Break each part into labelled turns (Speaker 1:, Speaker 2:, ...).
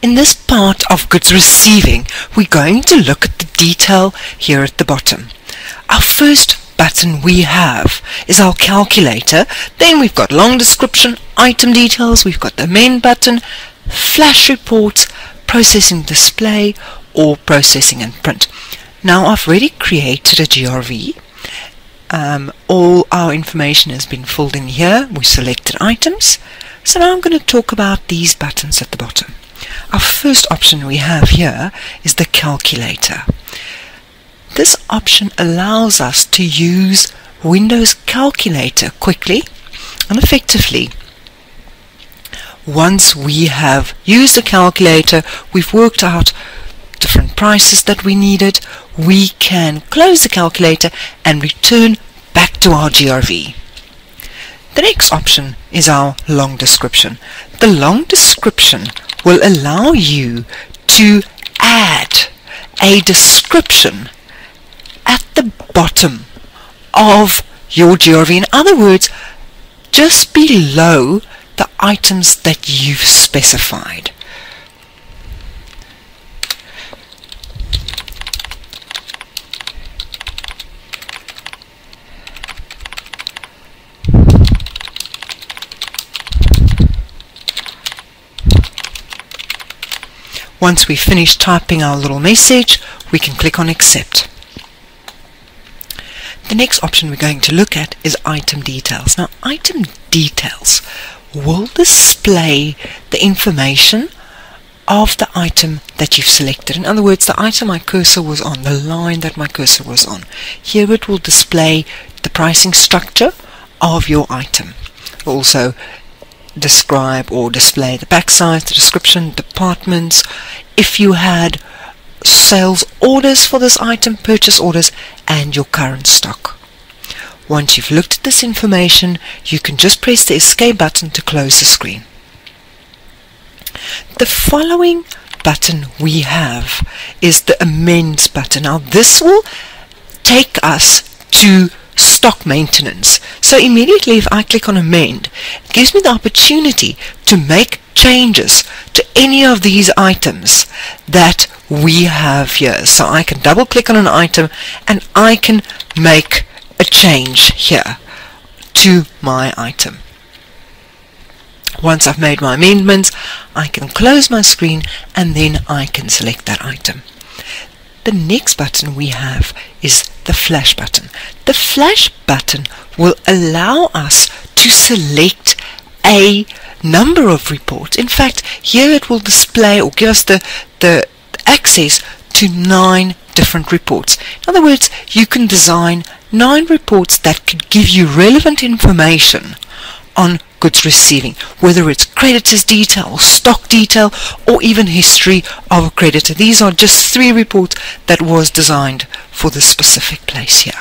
Speaker 1: In this part of goods receiving, we're going to look at the detail here at the bottom. Our first button we have is our calculator. Then we've got long description, item details, we've got the amend button, flash reports, processing display, or processing and print. Now I've already created a GRV. All our information has been filled in here. We selected items. So now I'm going to talk about these buttons at the bottom. Our first option we have here is the calculator. This option allows us to use Windows Calculator quickly and effectively. Once we have used the calculator, we've worked out different prices that we needed, we can close the calculator and return back to our GRV. The next option is our long description. The long description will allow you to add a description at the bottom of your GRV. In other words, just below the items that you've specified. Once we finish typing our little message, we can click on accept. The next option we're going to look at is item details. Now, item details will display the information of the item that you've selected. In other words, the item my cursor was on, the line that my cursor was on. Here it will display the pricing structure of your item. Also describe or display the backside, the description, departments, if you had sales orders for this item, purchase orders, and your current stock. Once you've looked at this information, you can just press the escape button to close the screen. The following button we have is the amend button. Now this will take us to stock maintenance. So immediately if I click on amend, it gives me the opportunity to make changes to any of these items that we have here. So I can double click on an item and I can make a change here to my item. Once I've made my amendments, I can close my screen and then I can select that item. The next button we have is the flash button. The flash button will allow us to select a number of reports. In fact, here it will display or give us the access to 9 different reports. In other words, you can design 9 reports that could give you relevant information on goods receiving, whether it's creditors detail, stock detail, or even history of a creditor. These are just 3 reports that was designed for this specific place here.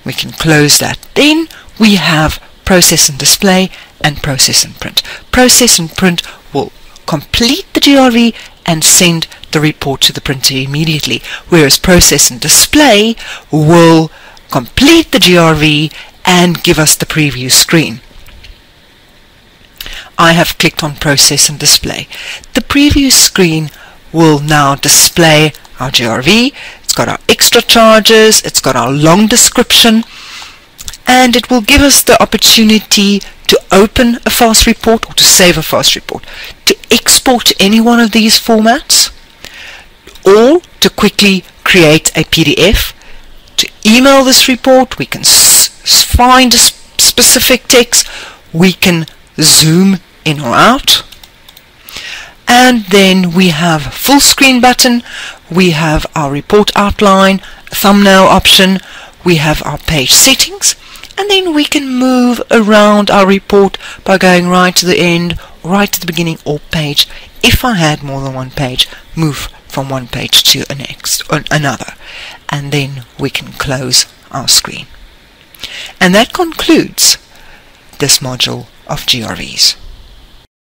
Speaker 1: We can close that. Then we have process and display and process and print. Process and print will complete the GRV and send the report to the printer immediately, whereas process and display will complete the GRV and give us the preview screen. I have clicked on process and display. The preview screen will now display our GRV. It's got our extra charges, it's got our long description, and it will give us the opportunity to open a fast report or to save a fast report, to export any one of these formats, or to quickly create a PDF. To email this report, we can find a specific text, we can zoom in or out, and then we have full screen button, we have our report outline, thumbnail option, we have our page settings, and then we can move around our report by going right to the end, right to the beginning, or page. If I had more than one page, move from one page to the next or another, and then we can close our screen. And that concludes this module of GRVs.